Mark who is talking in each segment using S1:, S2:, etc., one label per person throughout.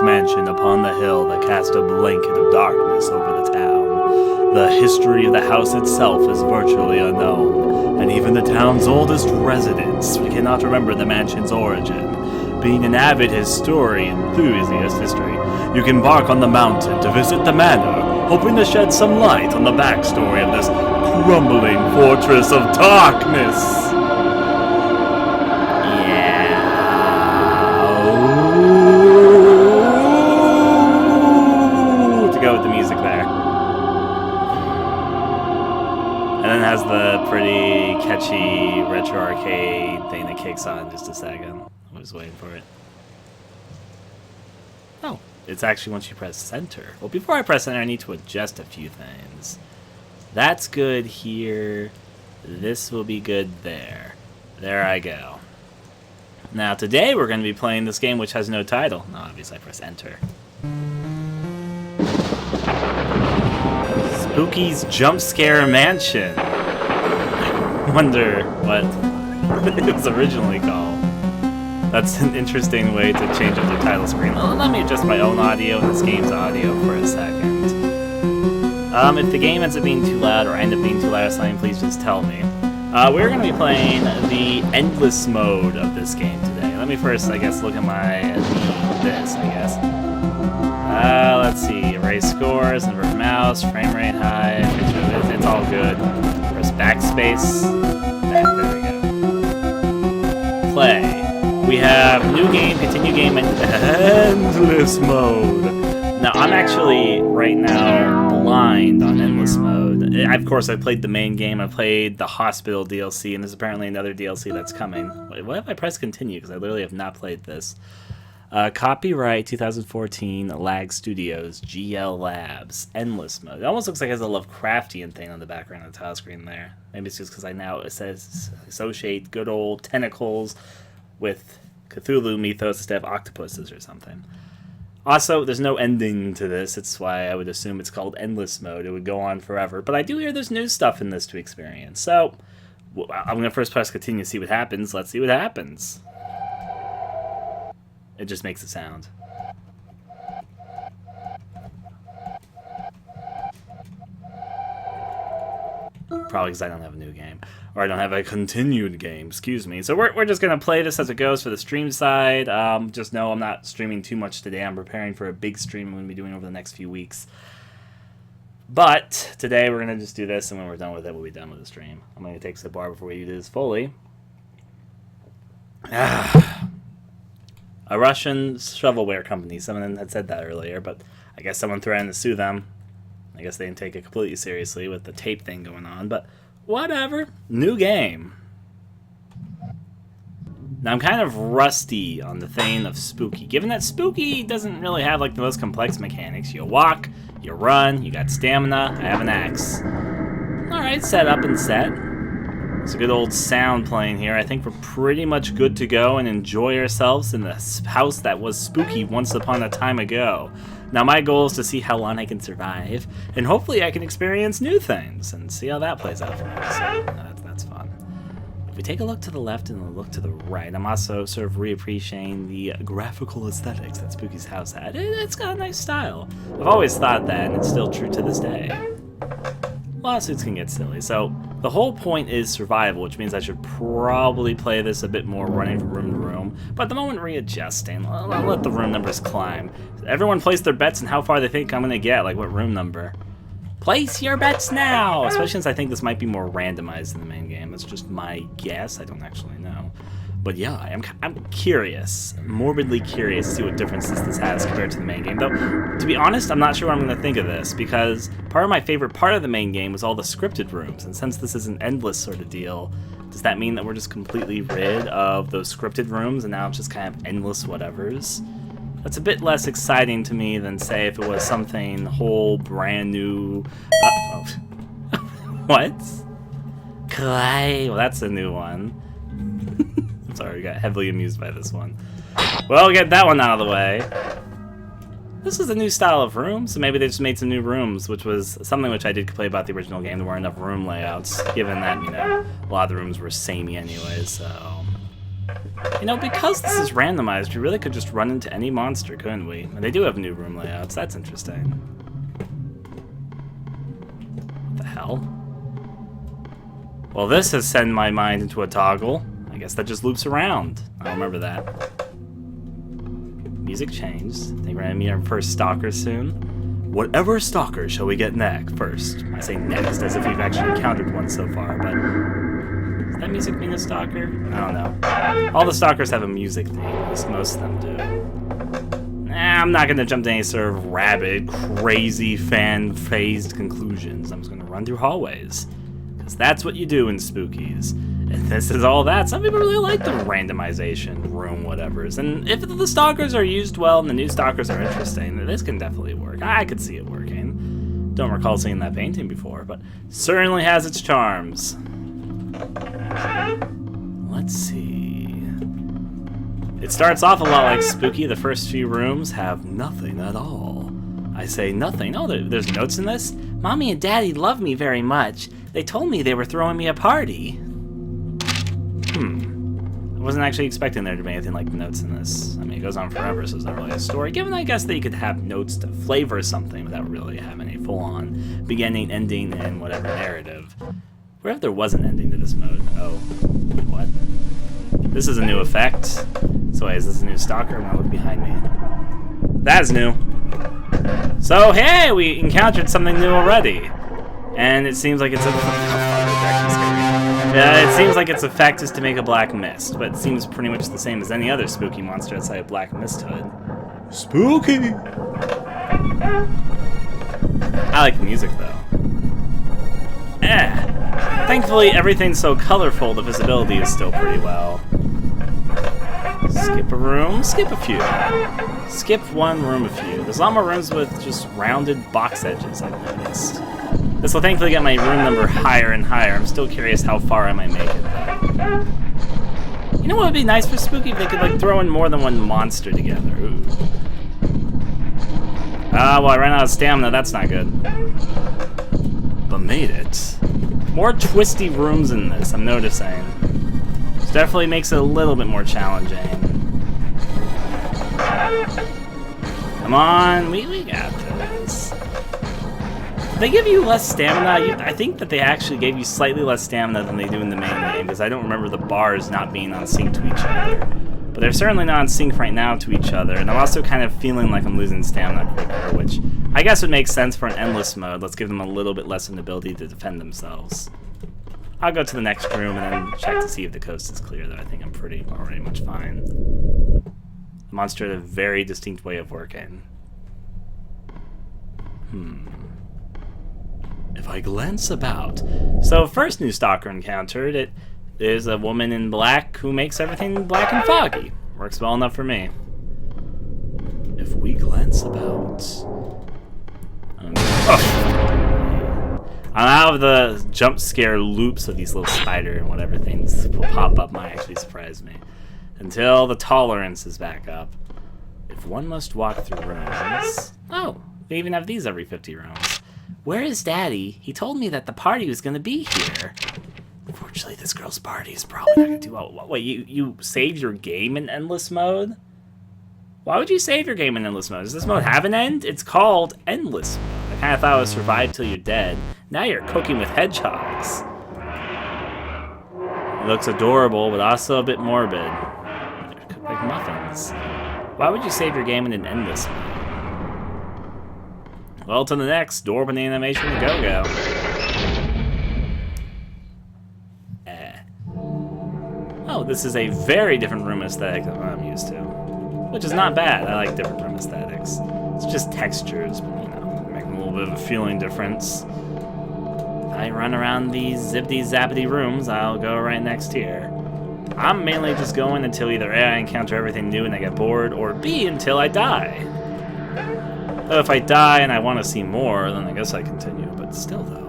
S1: mansion upon the hill that cast a blanket of darkness over the town. The history of the house itself is virtually unknown, and even the town's oldest residents cannot remember the mansion's origin. Being an avid history enthusiast, you can embark on the mountain to visit the manor, hoping to shed some light on the backstory of this crumbling fortress of darkness. To go with the music there. And then it has the pretty catchy retro arcade thing that kicks on in just a second. I was waiting for it. Oh, it's actually once you press center. Well, before I press center, I need to adjust a few things. That's good here. This will be good there. There I go. Now, today we're going to be playing this game which has no title. No, obviously I press enter. Spooky's Jump Scare Mansion. I wonder what it was originally called. That's an interesting way to change up the title screen. Let me adjust my own audio and this game's audio for a second. If the game ends up being too loud or I end up being too loud or something, please just tell me. We're going to be playing the endless mode of this game today. Let me first, I guess, look at this, I guess. Let's see. Erase scores, invert mouse, frame rate high. It's all good. Press backspace. There we go. Play. We have new game, continue game, and endless mode. Now, I'm actually, right now, blind on endless mode. Of course, I played the main game, I played the hospital DLC, and there's apparently another DLC that's coming. What if I press continue? Because I literally have not played this. Copyright 2014, Lag Studios, GL Labs, endless mode. It almost looks like it has a Lovecraftian thing on the background of the tile screen there. Maybe it's just because I now associate good old tentacles with Cthulhu mythos instead of octopuses or something. Also, there's no ending to this. It's why I would assume it's called endless mode. It would go on forever. But I do hear there's new stuff in this to experience. So, I'm going to first press continue to see what happens. Let's see what happens. It just makes a sound. Probably because I don't have a new game. Or I don't have a continued game, excuse me. So we're just going to play this as it goes for the stream side. Just know I'm not streaming too much today. I'm preparing for a big stream I'm going to be doing over the next few weeks. But today we're going to just do this, and when we're done with it, we'll be done with the stream. I'm going to take a bar before we do this fully. A Russian shovelware company. Someone had said that earlier, but I guess someone threatened to sue them. I guess they didn't take it completely seriously with the tape thing going on, but whatever. New game. Now, I'm kind of rusty on the thing of Spooky, given that Spooky doesn't really have like the most complex mechanics. You walk, you run, you got stamina, I have an axe. Alright, set up and set. There's a good old sound playing here. I think we're pretty much good to go and enjoy ourselves in the house that was spooky once upon a time ago. Now, my goal is to see how long I can survive, and hopefully I can experience new things and see how that plays out for me. So, that's fun. If we take a look to the left and a look to the right, I'm also sort of reappreciating the graphical aesthetics that Spooky's house had. It's got a nice style. I've always thought that, and it's still true to this day. Lawsuits can get silly, so the whole point is survival, which means I should probably play this a bit more running from room to room, but at the moment readjusting. I'll let the room numbers climb. Everyone place their bets on how far they think I'm going to get, like what room number. Place your bets now! Especially since I think this might be more randomized in the main game. That's just my guess, I don't actually know. But yeah, I'm curious, morbidly curious to see what differences this has compared to the main game. Though, to be honest, I'm not sure what I'm going to think of this, because part of my favorite part of the main game was all the scripted rooms, and since this is an endless sort of deal, does that mean that we're just completely rid of those scripted rooms, and now it's just kind of endless whatevers? That's a bit less exciting to me than, say, if it was something whole brand new... What? Clay. Well, that's a new one. I'm sorry, we got heavily amused by this one. Well, get that one out of the way. This is a new style of room, so maybe they just made some new rooms, which was something which I did complain about the original game. There weren't enough room layouts, given that, you know, a lot of the rooms were samey anyways, so... You know, because this is randomized, we really could just run into any monster, couldn't we? And they do have new room layouts. That's interesting. What the hell? Well, this has sent my mind into a toggle. I guess that just loops around. I'll remember that. Music changed. I think we're gonna meet our first stalker soon. Whatever stalker shall we get next? First. I say next as if we've actually encountered one so far, but does that music mean a stalker? I don't know. All the stalkers have a music theme, at least most of them do. I'm not gonna jump to any sort of rabid, crazy, fan-phased conclusions. I'm just gonna run through hallways. Because that's what you do in Spookies. And this is all that. Some people really like the randomization, room, whatevers. And if the stalkers are used well and the new stalkers are interesting, this can definitely work. I could see it working. Don't recall seeing that painting before, but certainly has its charms. Let's see. It starts off a lot like Spooky. The first few rooms have nothing at all. I say nothing. Oh, there's notes in this? Mommy and Daddy love me very much. They told me they were throwing me a party. I wasn't actually expecting there to be anything like notes in this. I mean, it goes on forever, so it's not really a story. Given, I guess, that you could have notes to flavor something without really having a full-on beginning, ending, and whatever narrative. What if there was an ending to this mode? Oh, what? This is a new effect. So wait, is this a new stalker? I'm gonna look behind me. That's new. So, hey, we encountered something new already. And it seems like it's it seems like its effect is to make a black mist, but it seems pretty much the same as any other spooky monster outside of Black Mist Hood. Spooky! I like the music, though. Thankfully, everything's so colorful, the visibility is still pretty well. Skip a room, skip a few. Skip one room a few. There's a lot more rooms with just rounded box edges, I've noticed. This will thankfully get my room number higher and higher. I'm still curious how far I might make it, though. You know what would be nice for Spooky? If they could, like, throw in more than one monster together. Ooh. Well, I ran out of stamina. That's not good. But made it. More twisty rooms in this, I'm noticing. This definitely makes it a little bit more challenging. Come on, we got this. They give you less stamina. I think that they actually gave you slightly less stamina than they do in the main game, because I don't remember the bars not being on sync to each other. But they're certainly not on sync right now to each other, and I'm also kind of feeling like I'm losing stamina quicker, which I guess would make sense for an endless mode. Let's give them a little bit less of an ability to defend themselves. I'll go to the next room and then check to see if the coast is clear, though I think I'm already much fine. The monster had a very distinct way of working. If I glance about... So, first new stalker encountered, it is a woman in black who makes everything black and foggy. Works well enough for me. If we glance about... I'm out of the jump scare loops of these little spider and whatever things will pop up might actually surprise me. Until the tolerance is back up. If one must walk through rooms... Oh, they even have these every 50 rooms. Where is Daddy? He told me that the party was gonna be here. Unfortunately, this girl's party is probably not gonna do well. Wait, you saved your game in endless mode? Why would you save your game in endless mode? Does this mode have an end? It's called endless mode. I kinda thought it was survive till you're dead. Now you're cooking with hedgehogs. It looks adorable, but also a bit morbid. They're cooked like muffins. Why would you save your game in an endless mode? Well, to the next door opening animation to go-go. Oh, this is a very different room aesthetic than what I'm used to. Which is not bad. I like different room aesthetics. It's just textures, but, you know, making a little bit of a feeling difference. If I run around these zippity-zappity rooms, I'll go right next here. I'm mainly just going until either A, I encounter everything new and I get bored, or B, until I die. Though if I die and I want to see more, then I guess I continue, but still though.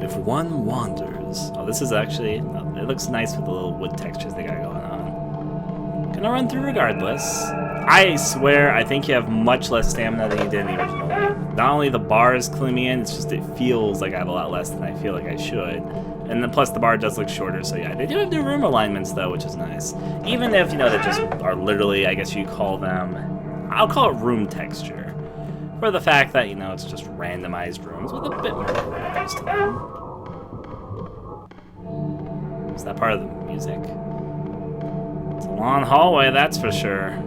S1: If one wanders... Oh, this is actually... Oh, it looks nice with the little wood textures they got going on. Gonna run through regardless. I swear, I think you have much less stamina than you did in the original game. Not only the bars clue me in, it's just it feels like I have a lot less than I feel like I should. And then plus the bar does look shorter, so yeah. They do have new room alignments, though, which is nice. Even if, you know, they just are literally, I guess you call them... I'll call it room texture. For the fact that, you know, it's just randomized rooms with a bit more randomness to them. Is that part of the music? It's a long hallway, that's for sure.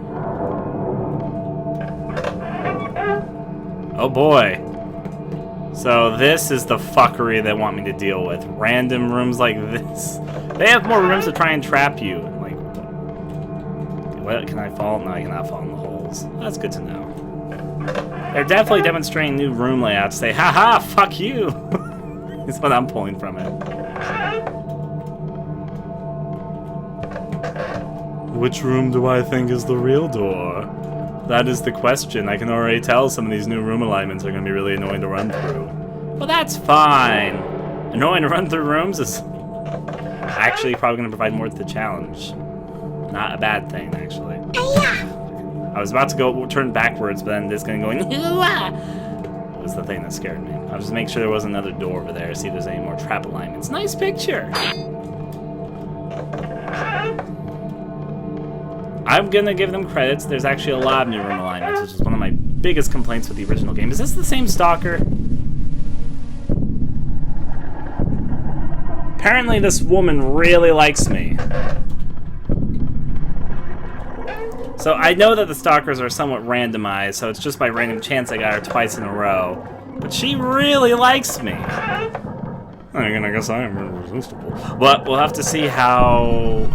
S1: Oh boy. So this is the fuckery they want me to deal with. Random rooms like this. They have more rooms to try and trap you. Like, what, can I fall? No, I cannot fall in the holes. That's good to know. They're definitely demonstrating new room layouts. Say, haha, fuck you. That's what I'm pulling from it. Which room do I think is the real door? That is the question. I can already tell some of these new room alignments are going to be really annoying to run through. Well, that's fine. Annoying to run through rooms is actually probably going to provide more to the challenge. Not a bad thing, actually. I was about to go turn backwards, but then this going to go was the thing that scared me. I was just making sure there was another door over there, see if there's any more trap alignments. Nice picture. I'm gonna give them credits. There's actually a lot of new room alignments, which is one of my biggest complaints with the original game. Is this the same stalker? Apparently this woman really likes me. So I know that the stalkers are somewhat randomized, so it's just by random chance I got her twice in a row. But she really likes me. I guess I am irresistible. But we'll have to see how...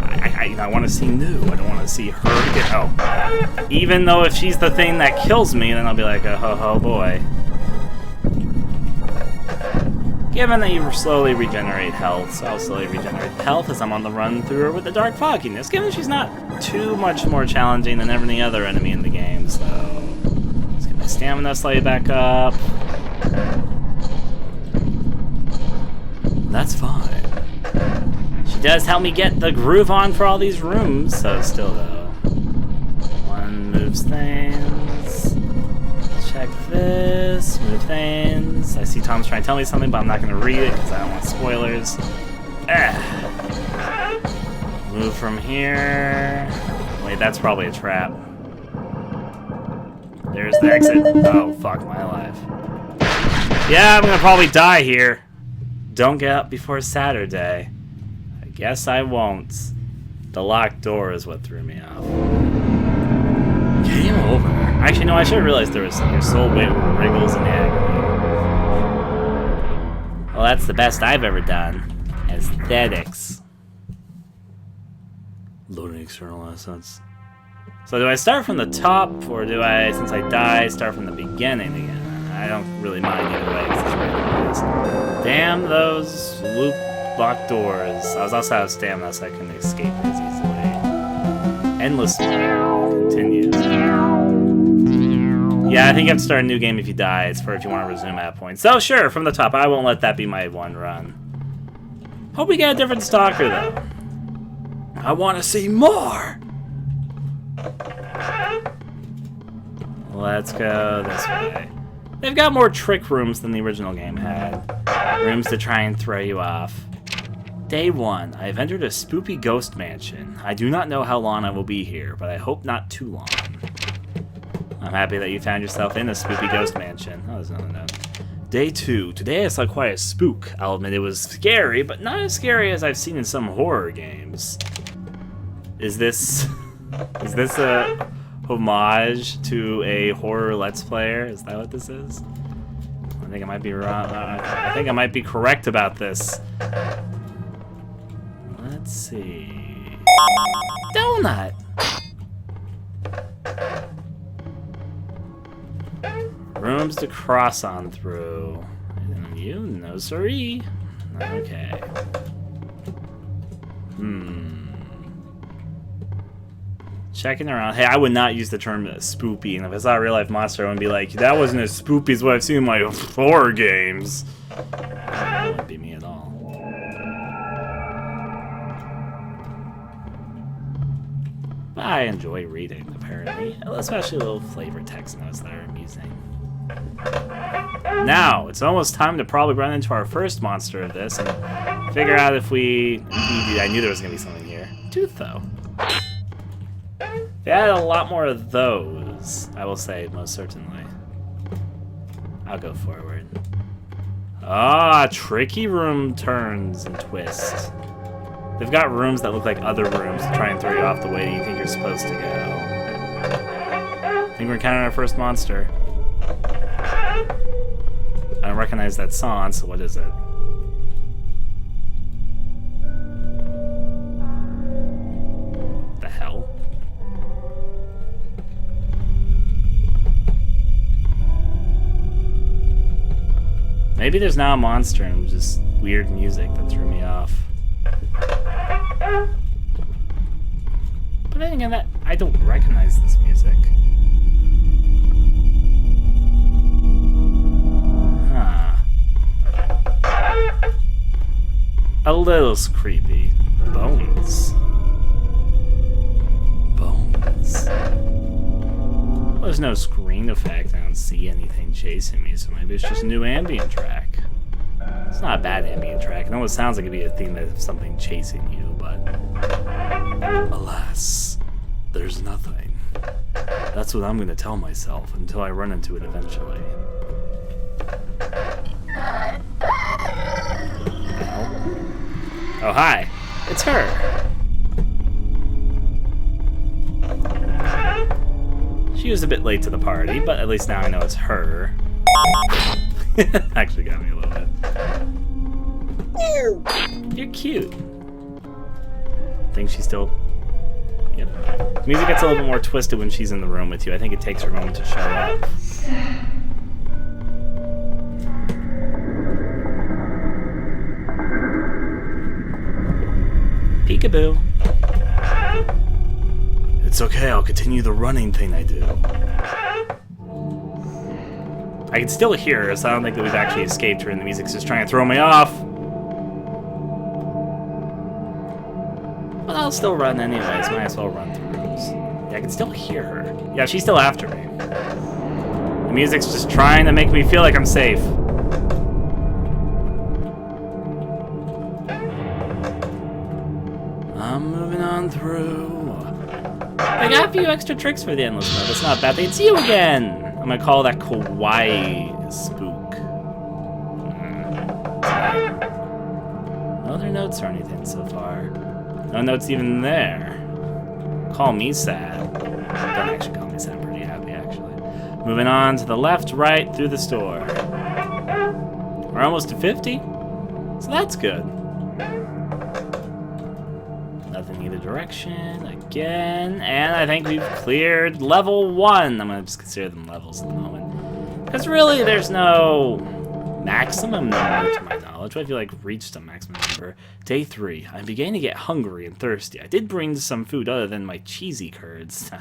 S1: I want to see new. I don't want to see her get... Oh. Even though if she's the thing that kills me, then I'll be like, oh boy. Given that you slowly regenerate health, so I'll slowly regenerate health as I'm on the run through her with the dark fogginess. Given she's not too much more challenging than any other enemy in the game, so... Let's get my stamina slightly back up. That's fine. She does help me get the groove on for all these rooms, so still though. One moves things. Check this. Move things. I see Tom's trying to tell me something, but I'm not going to read it because I don't want spoilers. Move from here. Wait, that's probably a trap. There's the exit. Oh, fuck my life. Yeah, I'm going to probably die here. Don't get up before Saturday. I guess I won't. The locked door is what threw me off. Game over. Actually, no, I should have realized there was some. Your soul wriggles in agony. Well, that's the best I've ever done. Aesthetics. Loading external assets. So do I start from the top, or do I, since I die, start from the beginning again? I don't really mind either way, because it's randomized. Damn those loop locked doors. I was also out of stamina, so I couldn't escape as easily. Endless continues. Yeah, I think you have to start a new game if you die. It's for if you want to resume at that point. So sure, from the top. I won't let that be my one run. Hope we get a different stalker, though. I want to see more! Let's go this way. They've got more trick rooms than the original game had. Rooms to try and throw you off. Day 1. I have entered a spoopy ghost mansion. I do not know how long I will be here, but I hope not too long. I'm happy that you found yourself in a spoopy ghost mansion. Oh, there's another note. Day 2. Today I saw quite a spook. I'll admit it was scary, but not as scary as I've seen in some horror games. Is this a homage to a horror Let's Player? Is that what this is? I think I might be wrong. I think I might be correct about this. Let's see. Donut! Rooms to cross on through. And you? No siree. Okay. Checking around. Hey, I would not use the term spoopy, and if I saw a real-life monster, I would be like, that wasn't as spoopy as what I've seen in my horror games. That wouldn't be me at all. But I enjoy reading, apparently. Especially little flavor text notes that are amusing. Now, it's almost time to probably run into our first monster of this and figure out if we... I knew there was going to be something here. Tooth, though. They added a lot more of those, I will say, most certainly. I'll go forward. Ah, tricky room turns and twists. They've got rooms that look like other rooms to try and throw you off the way you think you're supposed to go. I think we're encountering our first monster. I don't recognize that song, so what is it? The hell? Maybe there's now a monster and just weird music that threw me off. But then again, that I don't recognize this music. Huh. A little creepy. Bones. Bones. Well, there's no screen effect. I don't see anything chasing me, so maybe it's just a new ambient track. It's not a bad ambient track. It almost sounds like it'd be a theme of something chasing you, but... Alas, there's nothing. That's what I'm gonna tell myself until I run into it eventually. Oh, hi. It's her. She was a bit late to the party, but at least now I know it's her. Actually got me a little bit. You're cute. Think she's still... Yep. Music gets a little bit more twisted when she's in the room with you. I think it takes her a moment to show up. Peekaboo. It's okay, I'll continue the running thing I do. I can still hear her, so I don't think that we've actually escaped her, and the music's just trying to throw me off. But I'll still run anyways, might as well run through rooms. Yeah, I can still hear her. Yeah, she's still after me. The music's just trying to make me feel like I'm safe. I'm moving on through. I got a few extra tricks for the endless mode. It's not bad. It's you again. I'm gonna call that kawaii spook. No other notes or anything so far. No notes even there. Call me sad. Don't actually call me sad. I'm pretty happy actually. Moving on to the left, right, through the store. We're almost to 50, so that's good. Nothing either direction, again, and I think we've cleared level 1. I'm gonna just consider them levels at the moment. Because really, there's no maximum number to my knowledge. I feel like reached a maximum number. Day 3, I'm beginning to get hungry and thirsty. I did bring some food other than my cheesy curds.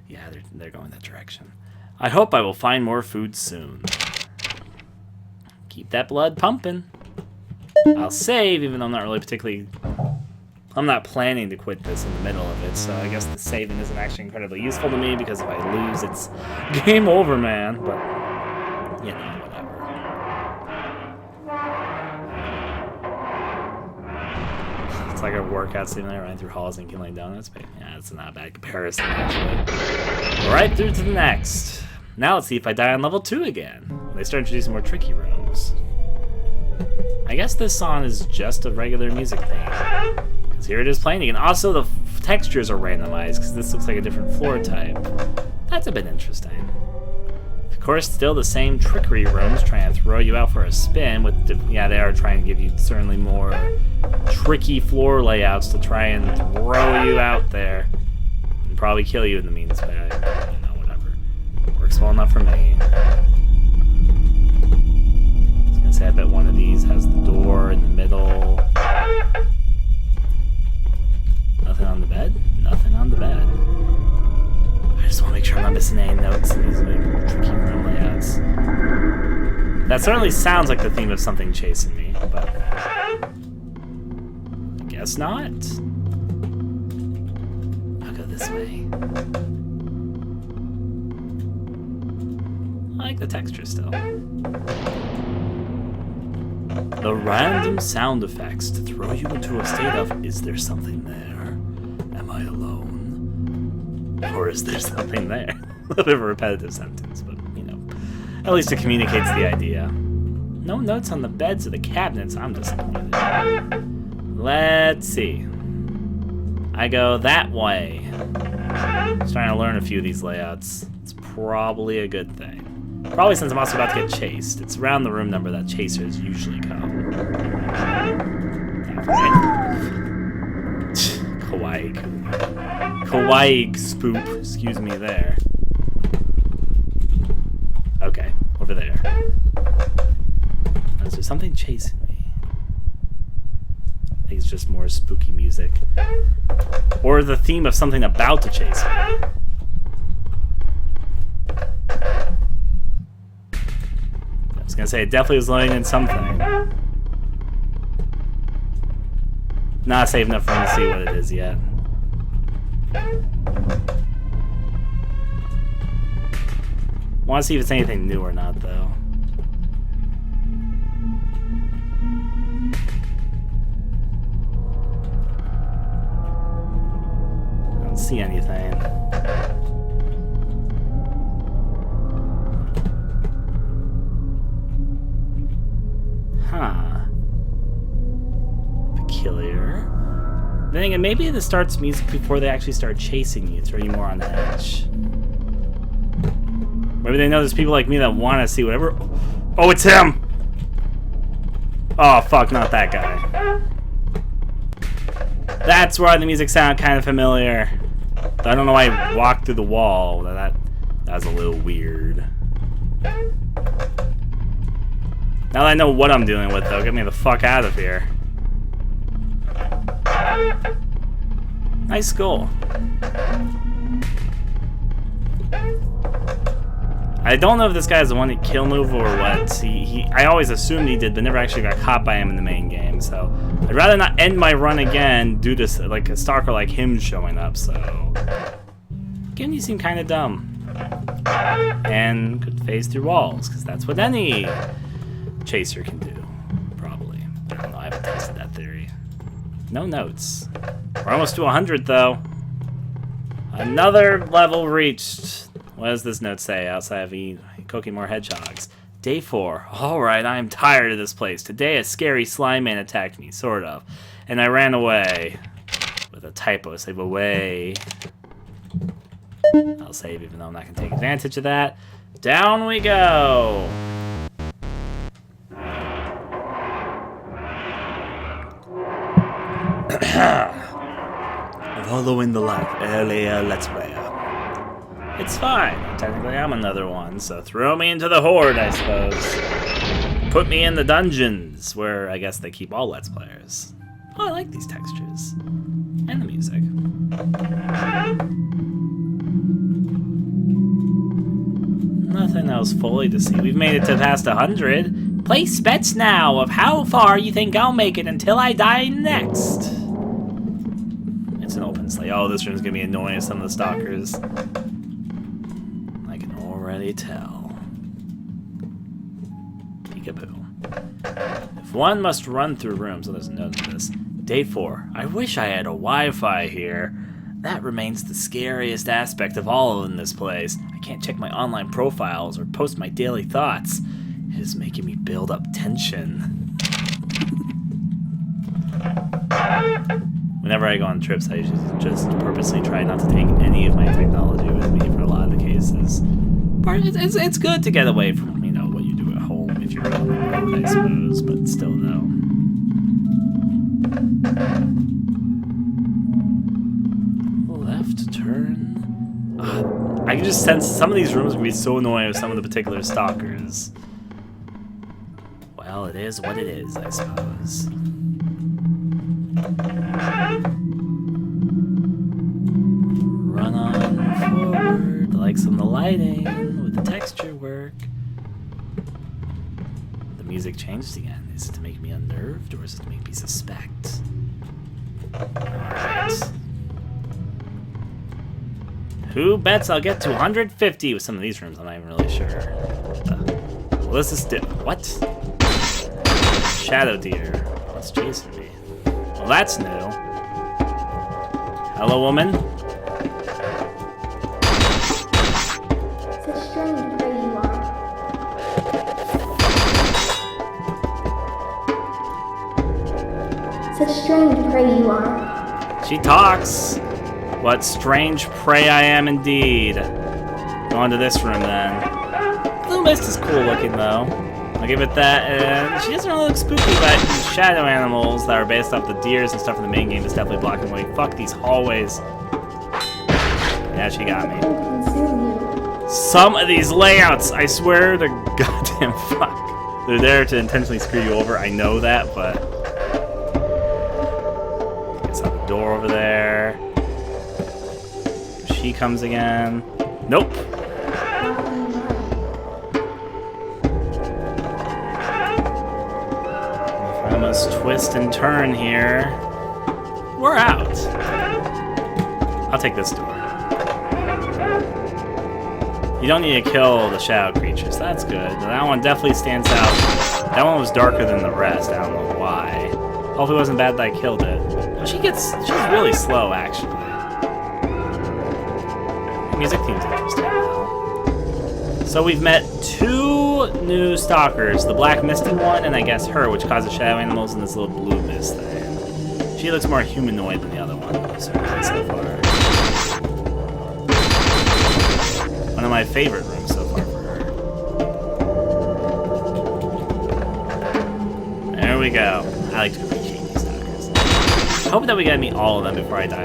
S1: Yeah, they're going that direction. I hope I will find more food soon. Keep that blood pumping. I'll save, even though I'm not really particularly... I'm not planning to quit this in the middle of it, so I guess the saving isn't actually incredibly useful to me, because if I lose, it's game over, man. But, you know, whatever. It's like a workout simulator running through halls and killing donuts, but yeah, it's not a bad comparison, actually. Right through to the next. Now let's see if I die on level 2 again. They start introducing more tricky rooms. I guess this song is just a regular music thing. Because here it is playing again. Also, the textures are randomized because this looks like a different floor type. That's a bit interesting. Of course, still the same trickery rooms trying to throw you out for a spin. Yeah, they are trying to give you certainly more tricky floor layouts to try and throw you out there. And probably kill you in the meantime. You know, whatever. Works well enough for me. I bet one of these has the door in the middle. Nothing on the bed? Nothing on the bed. I just want to make sure I'm not missing any notes in these like, tricky room layouts. That certainly sounds like the theme of something chasing me, but I guess not. I'll go this way. like the texture still. The random sound effects to throw you into a state of, is there something there? Am I alone? Or is there something there? A little bit of a repetitive sentence, but, you know, at least it communicates the idea. No notes on the beds or the cabinets. I'm disappointed. Let's see. I go that way. Just trying to learn a few of these layouts. It's probably a good thing. Probably since I'm also about to get chased. It's around the room number that chasers usually come. Kawaii. Kawaii spoop. Excuse me there. Okay, over there. Is there something chasing me? I think it's just more spooky music. Or the theme of something about to chase me. I was gonna say, it definitely was loading in something. Not safe enough for me to see what it is yet. Want to see if it's anything new or not, though. I don't see anything. Huh. Peculiar. Then again, maybe it starts music before they actually start chasing you. It's throw you more on the edge. Maybe they know there's people like me that want to see whatever. Oh, it's him! Oh, fuck, not that guy. That's why the music sounded kind of familiar. I don't know why I walked through the wall. That was a little weird. Now that I know what I'm dealing with, though, get me the fuck out of here. Nice goal. I don't know if this guy's the one that kill move or what. I always assumed he did, but never actually got caught by him in the main game. So I'd rather not end my run again due to like a stalker like him showing up. So again, you seem kind of dumb and could phase through walls because that's what any chaser can do. Probably. I don't know. I haven't tested that theory. No notes. We're almost to 100 though. Another level reached. What does this note say outside of cooking more hedgehogs? Day 4. Alright, I am tired of this place. Today a scary slime man attacked me, sort of. And I ran away. With a typo, save away. I'll save even though I'm not going to take advantage of that. Down we go! Following the light, earlier let's play. It's fine. Technically, I'm another one, so throw me into the horde, I suppose. Put me in the dungeons, where I guess they keep all Let's Players. Oh, I like these textures. And the music. Nothing else fully to see. We've made it to past 100. Place bets now of how far you think I'll make it until I die next. It's an open slate. Oh, this room's gonna be annoying as some of the stalkers. Already tell. Peekaboo. If one must run through rooms, so there's a note of this. Day 4. I wish I had a Wi-Fi here. That remains the scariest aspect of all in this place. I can't check my online profiles or post my daily thoughts. It is making me build up tension. Whenever I go on trips, I usually just purposely try not to take any of my technology with me for a lot of the cases. It's good to get away from, you know, what you do at home if you're on the road, I suppose, but still, though. Left turn. I can just sense some of these rooms can be so annoying with some of the particular stalkers. Well, it is what it is, I suppose. Run on forward. I like some of the lighting with the texture work. The music changed again. Is it to make me unnerved or is it to make me suspect? Alright. Who bets I'll get to 150 with some of these rooms? I'm not even really sure. What does this do? What? Shadow deer. What's chasing me? Well, that's new. Hello, woman.
S2: Such strange prey you are. Such strange prey you are.
S1: She talks. What strange prey I am indeed. Go on to this room then. Blue Mist is cool looking though. I'll give it that. And she doesn't really look spooky, but these shadow animals that are based off the deers and stuff in the main game is definitely blocking away. Fuck these hallways. Yeah, she got me. Some of these layouts, I swear to goddamn fuck. They're there to intentionally screw you over. I know that, but guess out the door over there. She comes again. Nope. I must twist and turn here. We're out. I'll take this door. You don't need to kill the shadow creatures. That's good. That one definitely stands out. That one was darker than the rest. I don't know why. Hopefully it wasn't bad that I killed it. Well, she's really slow, actually. Music theme's interesting though. So we've met 2 new stalkers, the black misty one and I guess her, which causes shadow animals and this little blue mist thing. She looks more humanoid than the other one, certainly so far. One of my favorite rooms so far for her. There we go. I like to appreciate these stalkers. I hope that we gotta meet all of them before I die.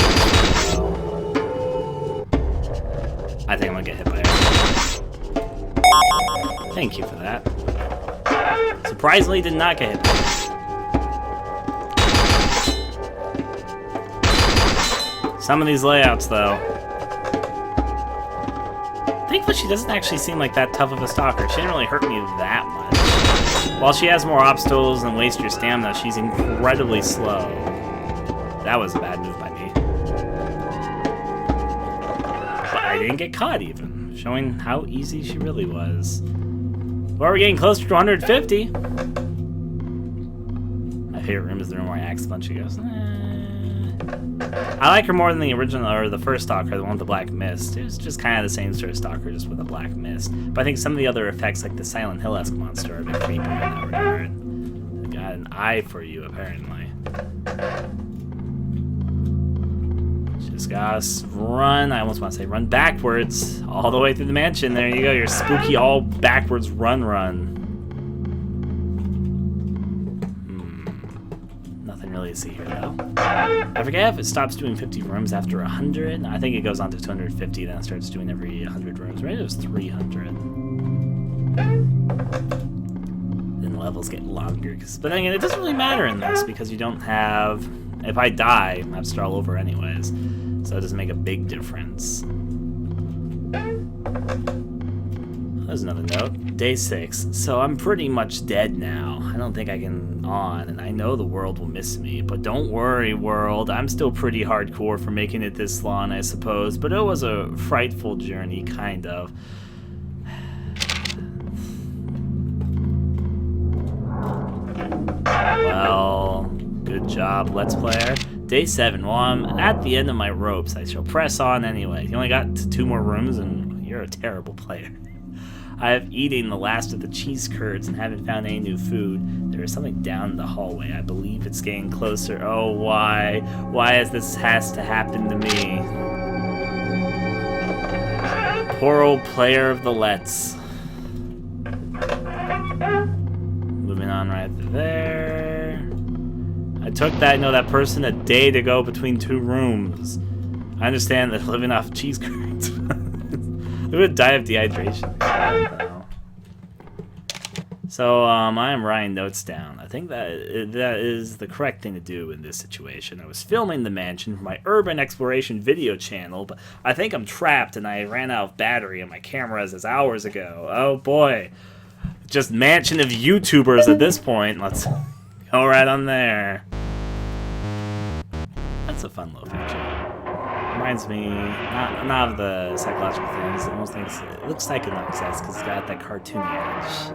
S1: I think I'm gonna get hit by it. Thank you for that. Surprisingly, did not get hit by it. Some of these layouts, though. Thankfully, she doesn't actually seem like that tough of a stalker. She didn't really hurt me that much. While she has more obstacles and wastes your stamina, she's incredibly slow. That was a bad move by me. I didn't get caught even, showing how easy she really was. Well, we're getting closer to 150. My favorite room is the room where I axe a bunch of ghosts. I like her more than the original, or the first stalker, the one with the black mist. It was just kind of the same sort of stalker, just with a black mist. But I think some of the other effects, like the Silent Hill-esque monster, are a bit creepy in that regard. I got an eye for you, apparently. Just gotta run. I almost want to say run backwards all the way through the mansion. There you go, your spooky all backwards run. Nothing really to see here though. I forget if it stops doing 50 rooms after 100. I think it goes on to 250, then it starts doing every 100 rooms. Right? It was 300. Then levels get longer. But then again, it doesn't really matter in this because you don't have. If I die, I have to start all over anyways. So it doesn't make a big difference. There's another note. Day 6. So I'm pretty much dead now. I don't think I can on, and I know the world will miss me. But don't worry, world. I'm still pretty hardcore for making it this long, I suppose. But it was a frightful journey, kind of. Well, good job, Let's Player. Day 7. Well, I'm at the end of my ropes. I shall press on anyway. You only got 2 more rooms, and you're a terrible player. I have eaten the last of the cheese curds and haven't found any new food. There is something down in the hallway. I believe it's getting closer. Oh, why? Why has this to happen to me? Poor old player of the Let's. Moving on right there. I took that person a day to go between 2 rooms. I understand that living off cheese curds. Who would die of dehydration? So, I am writing notes down. I think that is the correct thing to do in this situation. I was filming the mansion for my urban exploration video channel, but I think I'm trapped and I ran out of battery in my cameras as hours ago. Oh boy. Just mansion of YouTubers at this point. Let's go right on there. That's a fun little feature. reminds me not of the psychological things. It almost thinks it looks like an access because it's got that cartoony edge.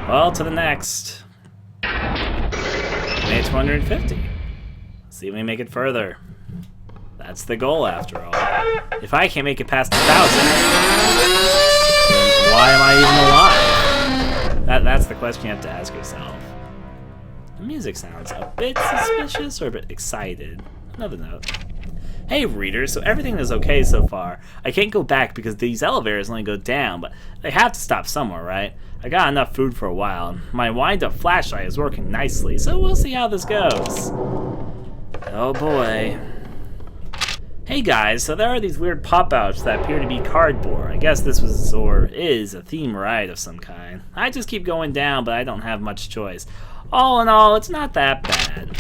S1: Well, to the next. Made 250. Let's see if we make it further. That's the goal, after all. If I can't make it past 1,000, then why am I even alive? That's the question you have to ask yourself. The music sounds a bit suspicious or a bit excited. Another note. Hey readers, so everything is okay so far. I can't go back because these elevators only go down, but they have to stop somewhere, right? I got enough food for a while. My wind-up flashlight is working nicely, so we'll see how this goes. Oh boy. Hey guys, so there are these weird pop-outs that appear to be cardboard. I guess this was or is a theme ride of some kind. I just keep going down, but I don't have much choice. All in all, it's not that bad.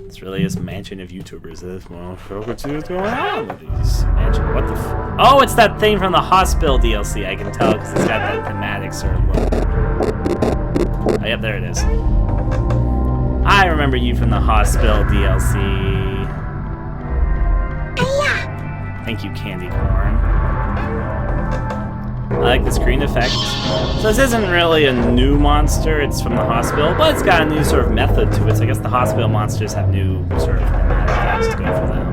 S1: It's really this mansion of YouTubers. Well, let's see what's going on with these mansion. What the oh, it's that thing from the hospital DLC. I can tell because it's got that thematic sort of look. Oh, yep, there it is. I remember you from the hospital DLC. Thank you, Candy Corn. I like the screen effect. So this isn't really a new monster, it's from the hospital, but it's got a new sort of method to it, so I guess the hospital monsters have new sort of things to go for them.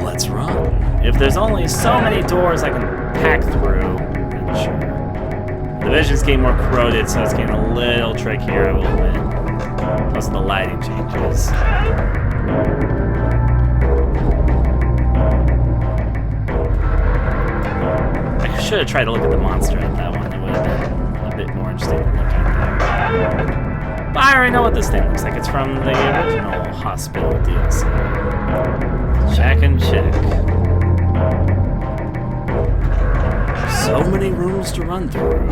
S1: Let's run. If there's only so many doors I can pack through, then sure. The vision's getting more corroded, so it's getting a little trickier, I will admit. Plus the lighting changes. I should have tried to look at the monster at that one. It would have been a bit more interesting to look at there. But I already know what this thing looks like. It's from the original hospital DLC. Check and check. So many rooms to run through.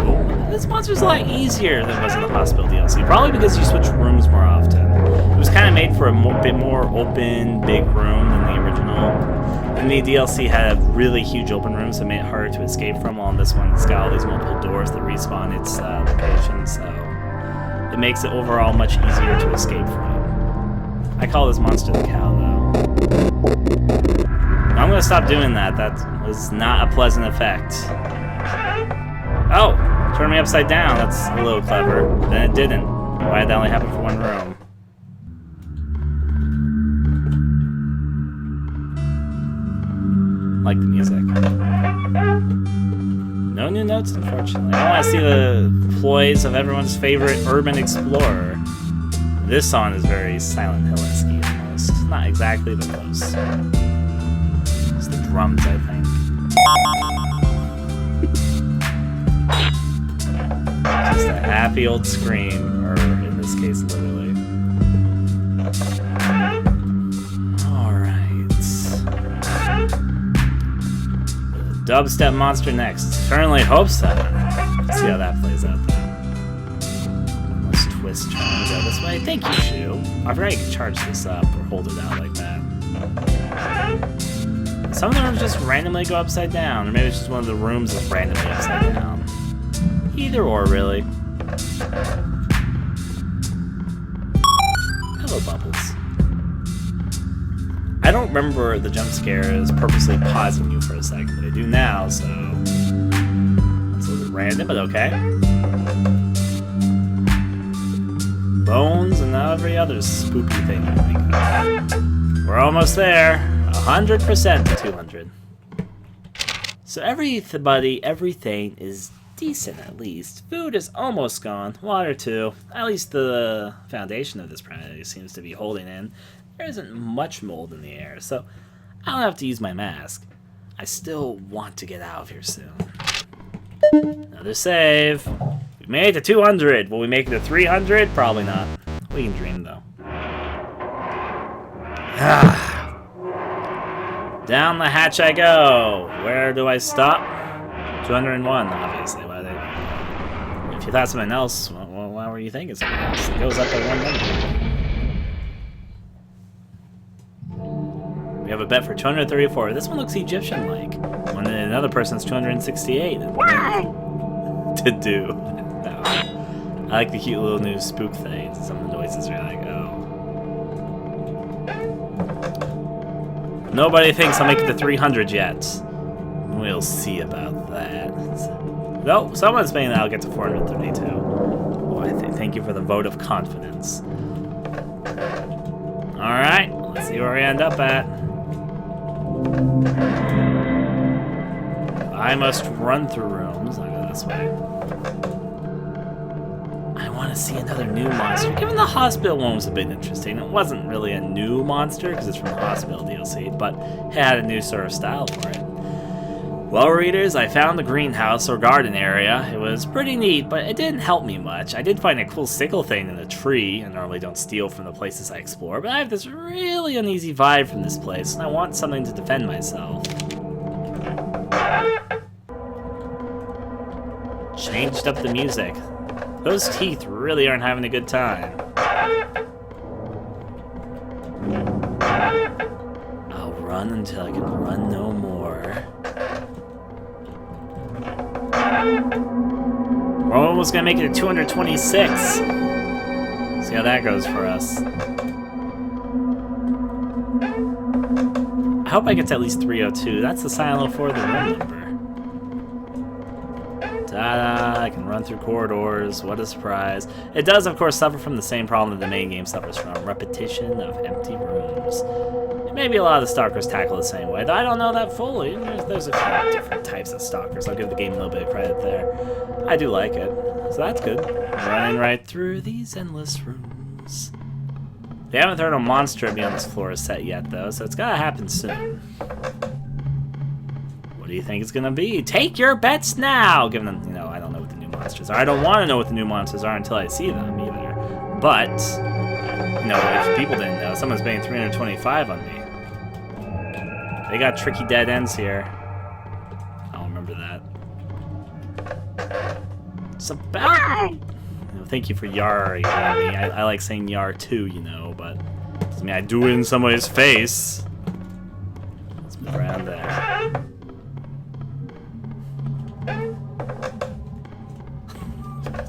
S1: This monster's a lot easier than it was in the hospital DLC. Probably because you switch rooms more often. It was kind of made for a bit more open, big room than the original. And the DLC had a really huge open room, so it made it harder to escape from. While on this one, it's got all these multiple doors that respawn its location, so it makes it overall much easier to escape from. I call this monster the cow, though. I'm gonna stop doing that. That was not a pleasant effect. Oh, turned me upside down. That's a little clever. Then it didn't. Why did that only happen for one room? Like the music. No new notes, unfortunately. I want to see the ploys of everyone's favorite urban explorer. This song is very Silent Hill-esque almost. Not exactly, but close. It's the drums, I think. Just a happy old scream, or in this case, literally. Dubstep monster next. Certainly hope so. Let's see how that plays out then. Let's twist turn and go this way. Thank you, Shu. I forgot you can charge this up or hold it out like that. Some of the rooms just randomly go upside down, or maybe it's just one of the rooms that's randomly upside down. Either or, really. Hello, Bubbles. I don't remember the jump scares purposely pausing you for a second, but I do now, so it's a little bit random, but okay. Bones and every other spooky thing you think of. We're almost there. 100% to 200. So everything is decent at least. Food is almost gone. Water too. At least the foundation of this planet seems to be holding in. There isn't much mold in the air, so I don't have to use my mask. I still want to get out of here soon. Another save. We made it to 200. Will we make it to 300? Probably not. We can dream, though. Down the hatch I go. Where do I stop? 201, obviously. If you thought something else, why were you thinking something else? It goes up by one number. We have a bet for 234. This one looks Egyptian-like. When another person's 268. To do. No. I like the cute little new spook things. Some of the noises are like, oh. Nobody thinks I'll make it to 300 yet. We'll see about that. No, someone's saying that I'll get to 432. Well, thank you for the vote of confidence. Alright, let's see where we end up at. I must run through rooms. I'll go this way. I want to see another new monster. Given the hospital one was a bit interesting. It wasn't really a new monster because it's from the hospital DLC, but it had a new sort of style for it. Well, readers, I found the greenhouse or garden area. It was pretty neat, but it didn't help me much. I did find a cool sickle thing in a tree. I normally don't steal from the places I explore, but I have this really uneasy vibe from this place, and I want something to defend myself. Changed up the music. Those teeth really aren't having a good time. I'll run until I can run no more. We're almost gonna make it to 226. See how that goes for us. I hope I get to at least 302. That's the silent for the room number. Ta-da! I can run through corridors. What a surprise. It does, of course, suffer from the same problem that the main game suffers from. Repetition of empty rooms. Maybe a lot of the stalkers tackle the same way, though I don't know that fully. There's a few different types of stalkers. I'll give the game a little bit of credit there. I do like it, so that's good. Running right through these endless rooms. They haven't thrown a monster beyond this floor set yet, though, so it's gotta happen soon. What do you think it's gonna be? Take your bets now! Given them, you know, I don't know what the new monsters are. I don't want to know what the new monsters are until I see them, either. But, you know, if people didn't know, someone's paying 325 on me. They got tricky dead ends here. I'll remember that. It's about... You know, thank you for yarring at me. I like saying yar too, you know, but... I mean, I do it in somebody's face. Let's move around there.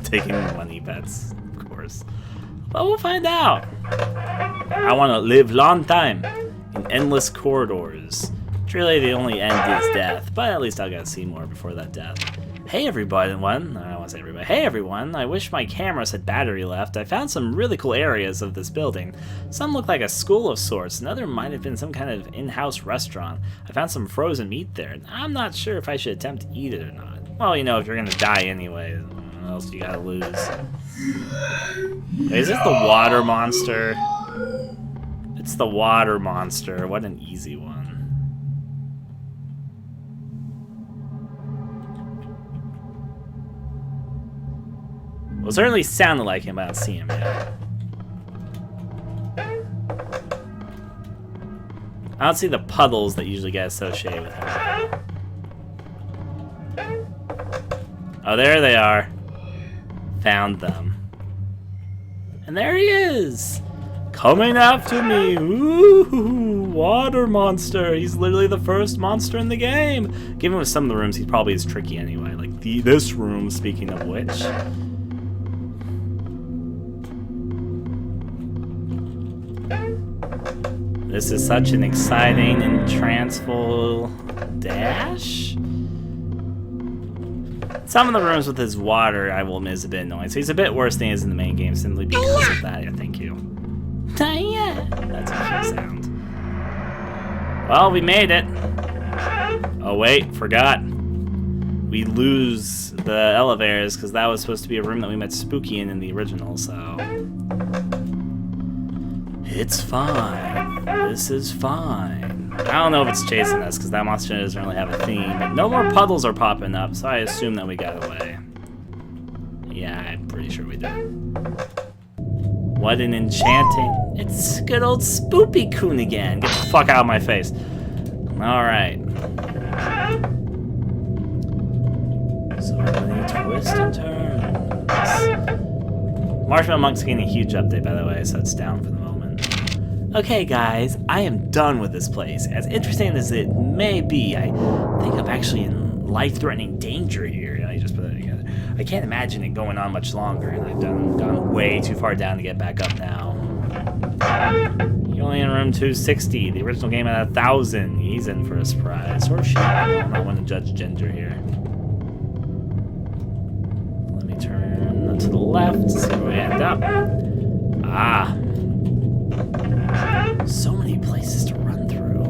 S1: Taking money bets, of course. But we'll find out. I want to live long time. In endless corridors. Truly, the only end is death, but at least I'll get to see more before that death. Hey everybody, I don't want to say everybody. Hey everyone, I wish my cameras had battery left. I found some really cool areas of this building. Some look like a school of sorts, another might have been some kind of in-house restaurant. I found some frozen meat there. I'm not sure if I should attempt to eat it or not. Well, you know, if you're gonna die anyway, what else you gotta lose? Wait, is this the water monster? It's the water monster. What an easy one. Well, it certainly sounded like him, but I don't see him yet. I don't see the puddles that usually get associated with him. Oh, there they are. Found them. And there he is! Coming after me! Ooh, water monster! He's literally the first monster in the game! Given with some of the rooms, he probably is tricky anyway. Like this room, speaking of which. This is such an exciting and entranceful dash. Some of the rooms with his water, I will admit, is a bit annoying. So he's a bit worse than he is in the main game simply because of that. Yeah, thank you. Yeah, that's a cute sound. Well, we made it. Oh wait, forgot. We lose the elevators because that was supposed to be a room that we met Spooky in the original, so... It's fine. This is fine. I don't know if it's chasing us because that monster doesn't really have a theme, but no more puddles are popping up, so I assume that we got away. Yeah, I'm pretty sure we did. What an enchanting... It's good old Spoopy-kun again. Get the fuck out of my face. Alright. So many twists and turns. Marshmallow Monk's getting a huge update, by the way, so it's down for the moment. Okay, guys, I am done with this place. As interesting as it may be, I think I'm actually in life-threatening danger here. I just put that together. I can't imagine it going on much longer, and I've gone way too far down to get back up now. You're only in room 260. The original game had 1,000. He's in for a surprise. Or she. I'm not one to judge gender here. Let me turn to the left, see where we end up. Ah. So many places to run through.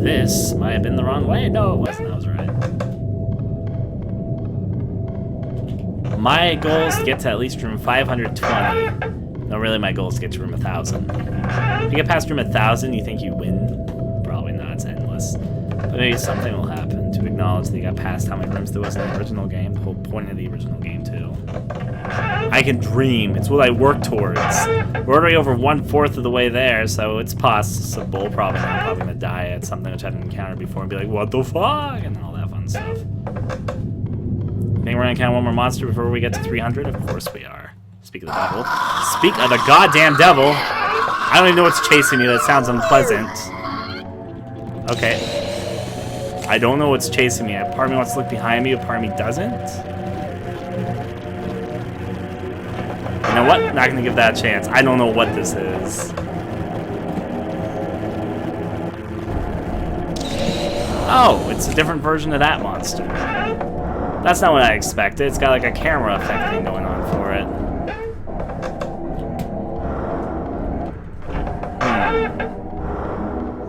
S1: This might have been the wrong way. No, it wasn't. I was right. My goal is to get to at least room 520. No, really, my goal is to get to room 1,000. If you get past room 1,000, you think you win? Probably not. It's endless. But maybe something will happen to acknowledge that you got past how many rooms there was in the original game. The whole point of the original game, too. I can dream. It's what I work towards. We're already over 1/4 of the way there, so it's possible. Probably not. I'm probably gonna die at something which I haven't encountered before and be like, what the fuck? And all that fun stuff. Think we're gonna encounter one more monster before we get to 300? Of course we are. Speak of the devil. Speak of the goddamn devil! I don't even know what's chasing me. That sounds unpleasant. Okay. I don't know what's chasing me. A part of me wants to look behind me, a part of me doesn't. You know what? Not gonna give that a chance. I don't know what this is. Oh, it's a different version of that monster. That's not what I expected. It's got like a camera effect thing going on for it.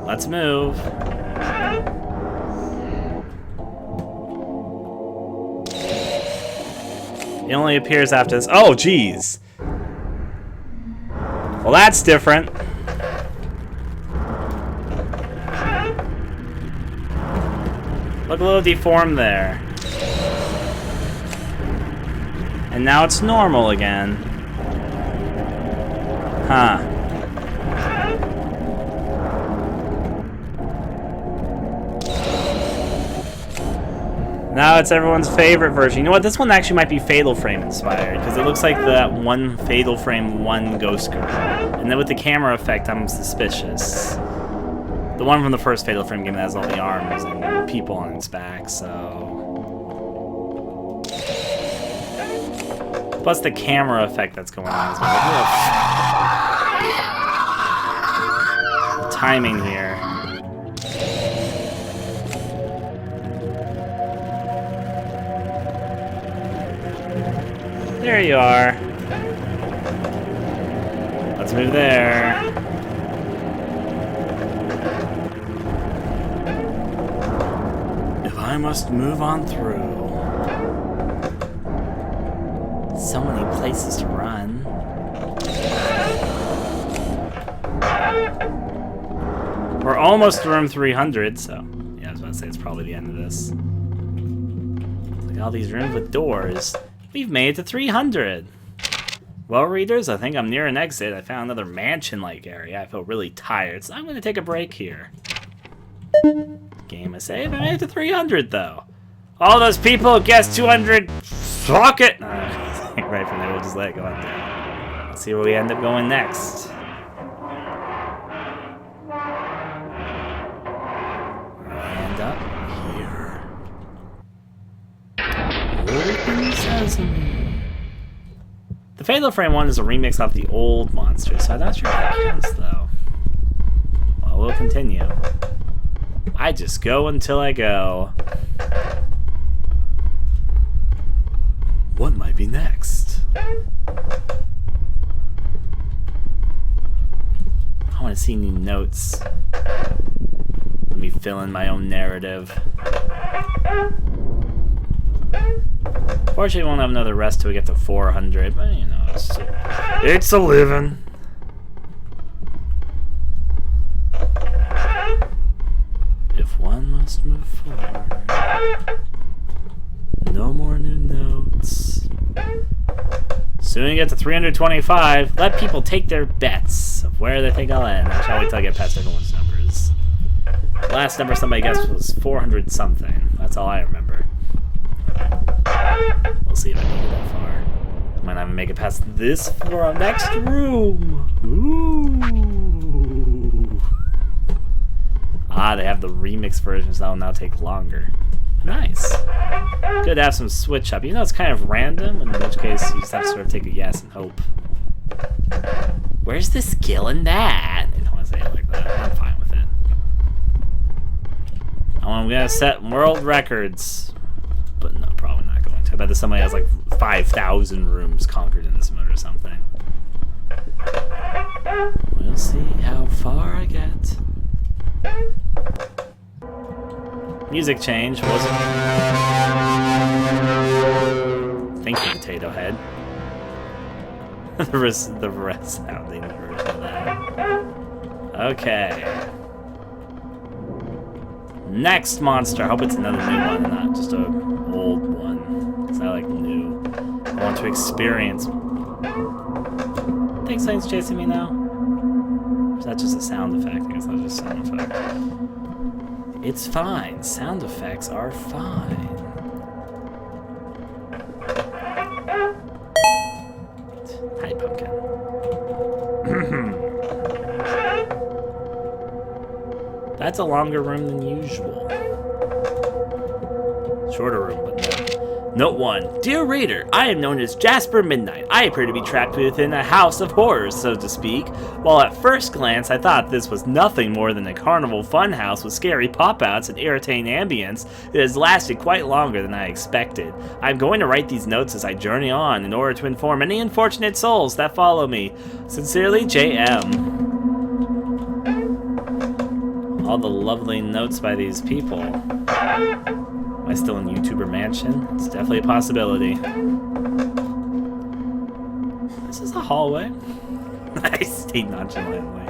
S1: Let's move. It only appears after this. Oh, geez. Well, that's different. Look a little deformed there. And now it's normal again. Huh. Now it's everyone's favorite version. You know what? This one actually might be Fatal Frame inspired, because it looks like that one Fatal Frame 1 Ghost Girl. And then with the camera effect, I'm suspicious. The one from the first Fatal Frame game that has all the arms and people on its back, so... Plus the camera effect that's going on as well. The timing here. There you are. Let's move there. If I must move on through. So many places to run. We're almost to room 300, so yeah, I was about to say it's probably the end of this. Look at all these rooms with doors. We've made it to 300. Well, readers, I think I'm near an exit. I found another mansion-like area. I feel really tired, so I'm going to take a break here. Game of save. I made it to 300, though. All those people guessed 200. Fuck it. Right from there, we'll just let it go up there. Let's see where we end up going next. And up here. Open sesame. The Fatal Frame 1 is a remix off the old monster, so I'm not sure if that counts, though. Well, we'll continue. I just go until I go. What might be next? I want to see any notes. Let me fill in my own narrative. Fortunately, we won't have another rest till we get to 400, but you know, it's a living. If one must move forward, no more new notes. Soon we get to 325. Let people take their bets of where they think I'll end. I shall wait till I get past everyone's numbers. The last number somebody guessed was 400 something. That's all I remember. We'll see if I can get that far. I might not even make it past this for our next room. Ooh. Ah, they have the remix version, so that'll now take longer. Nice. Good to have some switch up, even though it's kind of random, in which case you just have to sort of take a guess and hope. Where's the skill in that? I don't want to say it like that. I'm fine with it. Oh, I'm gonna set world records. But no, probably not going to. I bet that somebody has like 5,000 rooms conquered in this mode or something. We'll see how far I get. Music change wasn't. Thank you, Potato Head. the rest sounding version of that. Okay. Next monster. I hope it's another new one, not just an old one. Because I like new. I want to experience. Think something's chasing me now? Or is that just a sound effect? I guess that's just a sound effect. It's fine. Sound effects are fine. Hi, pumpkin. That's a longer room than usual. Shorter room, but no. Note 1. Dear reader, I am known as Jasper Midnight. I appear to be trapped within a house of horrors, so to speak. While at first glance I thought this was nothing more than a carnival funhouse with scary pop-outs and irritating ambience, it has lasted quite longer than I expected. I am going to write these notes as I journey on in order to inform any unfortunate souls that follow me. Sincerely, J.M. All the lovely notes by these people. Am I still in YouTuber Mansion? It's definitely a possibility. This is a hallway. I stayed nonchalantly.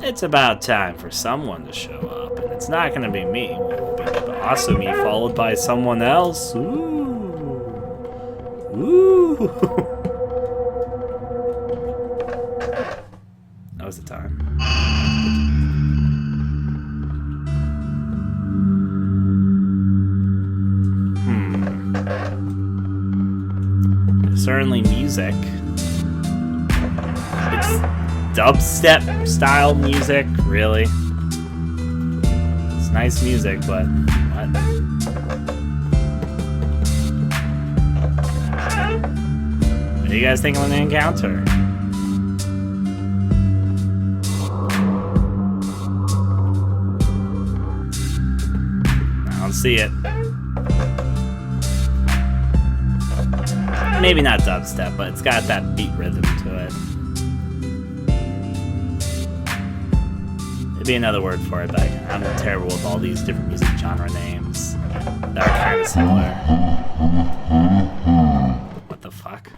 S1: It's about time for someone to show up, and it's not gonna be me. It will be also me followed by someone else. Ooh. Ooh. That was the time. Certainly music. It's dubstep style music, really. It's nice music, but what? What do you guys think I'm gonna encounter? I don't see it. Maybe not dubstep, but it's got that beat rhythm to it. It'd be another word for it, but I'm terrible with all these different music genre names that are kind of similar. What the fuck?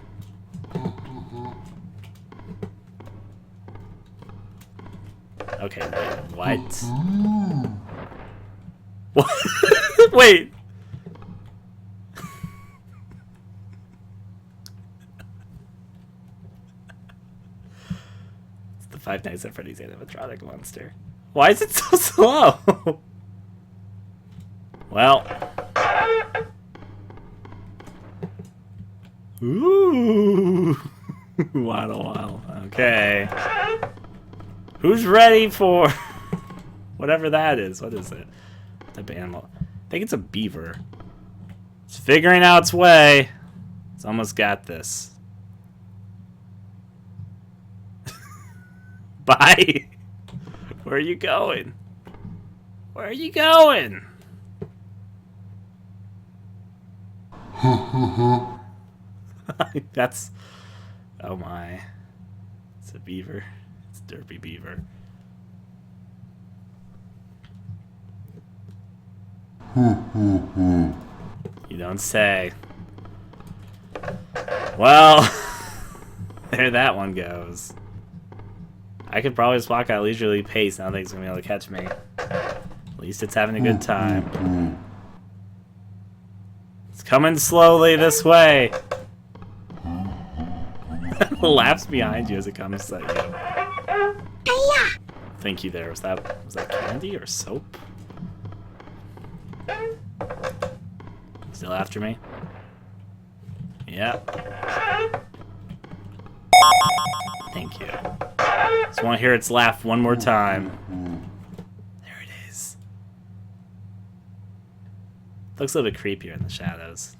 S1: Okay, wait, what? What? Wait! Five Nights at Freddy's animatronic monster. Why is it so slow? Well. Ooh. Waddle waddle. Okay. Who's ready for whatever that is? What is it? Type of animal. I think it's a beaver. It's figuring out its way. It's almost got this. Bye. Where are you going? Where are you going? That's... Oh my. It's a beaver. It's a derpy beaver. You don't say. Well, there that one goes. I could probably just walk at a leisurely pace. I don't think it's going to be able to catch me. At least it's having a good time. It's coming slowly this way. Laughs behind you as it comes at you. Thank you there. Was that candy or soap? Still after me? Yep. Thank you. Just want to hear its laugh one more time. There it is. Looks a little bit creepier in the shadows.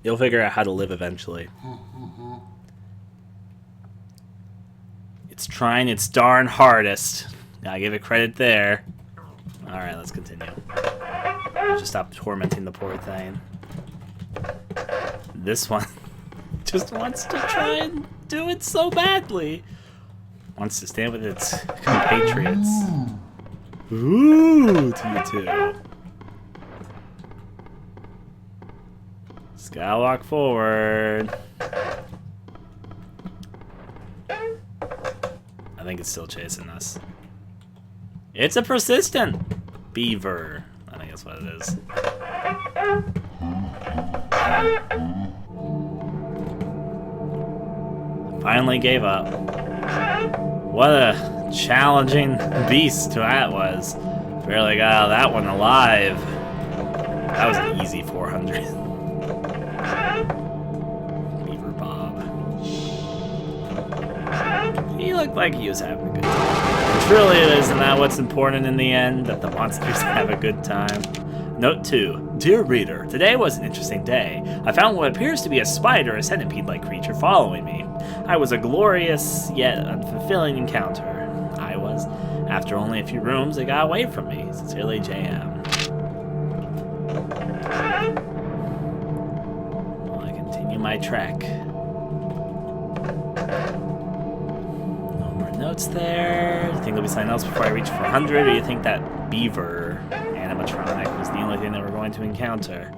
S1: You'll figure out how to live eventually. It's trying its darn hardest. Gotta give it credit there. Alright, let's continue. Just stop tormenting the poor thing. This one just wants to try and do it so badly. Wants to stand with its compatriots. Ooh, to you two. Just gotta walk forward. I think it's still chasing us. It's a persistent beaver. I think that's what it is. Finally gave up. What a challenging beast that was. Barely got out of that one alive. That was an easy 400. Beaver Bob. He looked like he was having a good time. Truly, isn't that what's important in the end? That the monsters have a good time? Note 2. Dear reader, today was an interesting day. I found what appears to be a spider, a centipede-like creature, following me. I was a glorious yet unfulfilling encounter. I was. After only a few rooms, it got away from me. Sincerely, JM. Well, I continue my trek. No more notes there. Do you think there'll be something else before I reach 400, or do you think that beaver animatronic was the only thing that we're going to encounter?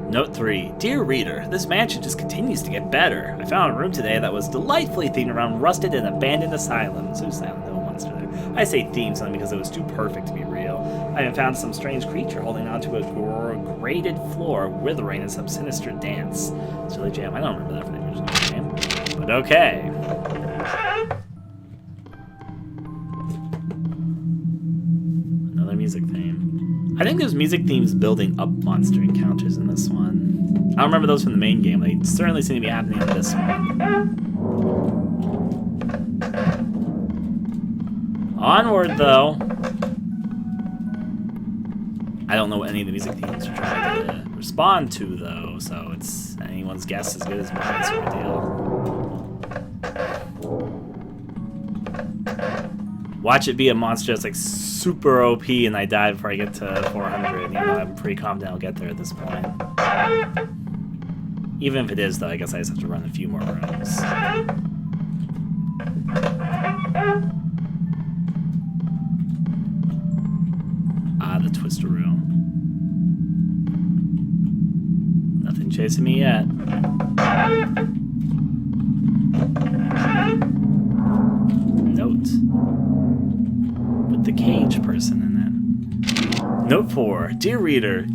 S1: Note 3. Dear reader, this mansion just continues to get better. I found a room today that was delightfully themed around rusted and abandoned asylums. There's no monster there. I say themed something because it was too perfect to be real. I even found some strange creature holding onto a grated floor, withering in some sinister dance. Silly Jam, I don't remember that from the original game. But okay. Another music theme. I think there's music themes building up monster encounters in this one. I don't remember those from the main game. They certainly seem to be happening in this one. Onward, though. I don't know what any of the music themes are trying to respond to, though, so it's anyone's guess as good as mine, sort of deal. Watch it be a monster that's like super OP and I die before I get to 400. You know, I'm pretty confident I'll get there at this point. Even if it is, though, I guess I just have to run a few more rooms. Ah, the Twister Room. Nothing chasing me yet. Note. With the cage person in it. Note 4. Dear reader.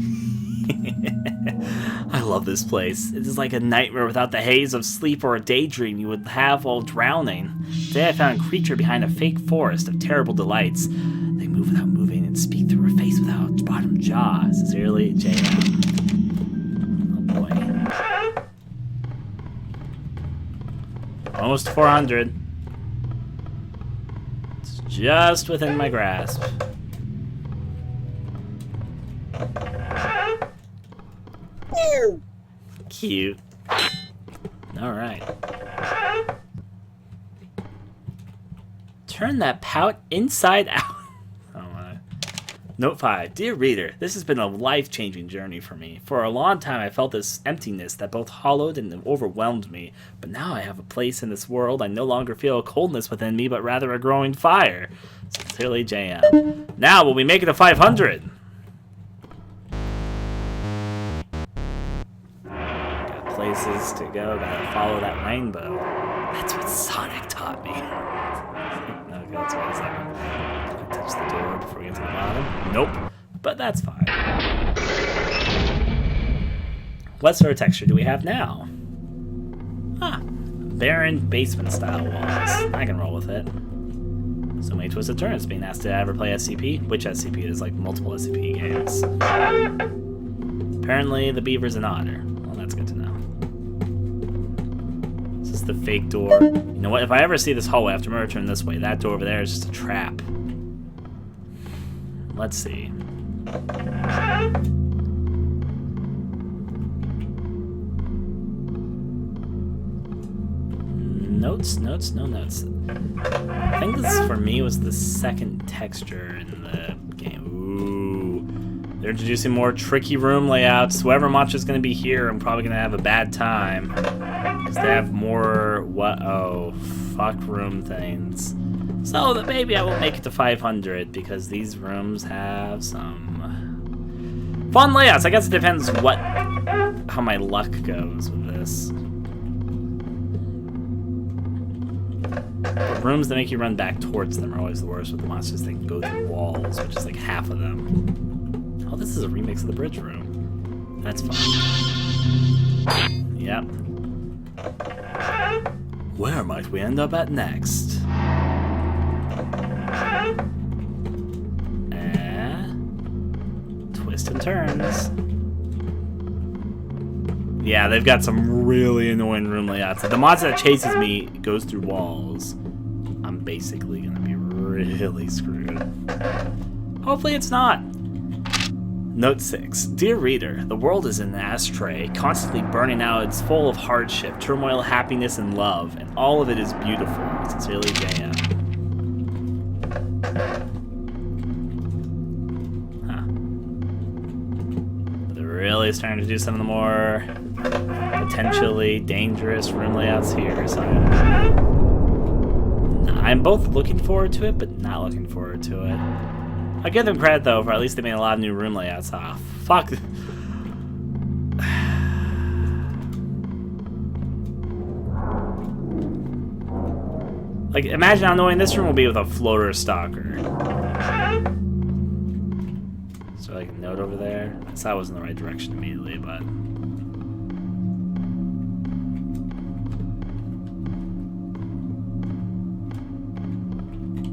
S1: I love this place. It is like a nightmare without the haze of sleep or a daydream you would have while drowning. Today I found a creature behind a fake forest of terrible delights. They move without moving and speak through a face without a bottom jaw. Sincerely, JM. Oh boy. Almost 400. It's just within my grasp. Cute. Alright. Turn that pout inside out. Note 5. Dear reader, this has been a life-changing journey for me. For a long time I felt this emptiness that both hollowed and overwhelmed me. But now I have a place in this world. I no longer feel a coldness within me, but rather a growing fire. Sincerely, JM. Now will we make it to 500? Got places to go. Gotta follow that rainbow. That's what Sonic taught me. Okay, that's what I was like. Touch the door before we get to the bottom. Nope, but that's fine. What sort of texture do we have now? Ah, barren basement-style walls. I can roll with it. So many twisted turns. Being asked to ever play SCP? Which SCP? There's like multiple SCP games. Apparently, the beaver's an otter. Well, that's good to know. Is this the fake door. You know what? If I ever see this hallway, I have to remember to turn this way. That door over there is just a trap. Let's see. Notes, notes, no notes. I think this for me was the second texture in the game. Ooh. They're introducing more tricky room layouts. Whoever monster's gonna be here, I'm probably gonna have a bad time. Because they have more fuck room things. So that maybe I won't make it to 500 because these rooms have some fun layouts. I guess it depends how my luck goes with this. But rooms that make you run back towards them are always the worst with the monsters. They can go through walls, which is like half of them. Oh, this is a remix of the bridge room. That's fun. Yep. Where might we end up at next? Twists and turns. Yeah, they've got some really annoying room layouts. If the monster that chases me goes through walls, I'm basically gonna be really screwed. Hopefully it's not. Note 6. Dear reader, the world is an ashtray, constantly burning out. It's full of hardship, turmoil, happiness, and love, and all of it is beautiful. Sincerely, Jaya. Huh. They're really starting to do some of the more potentially dangerous room layouts here, so I'm both looking forward to it, but not looking forward to it. I give them credit though, for at least they made a lot of new room layouts. Ah, fuck. Like, imagine how annoying this room will be with a floater stalker. Is there like a note over there? I saw I was in the right direction immediately, but.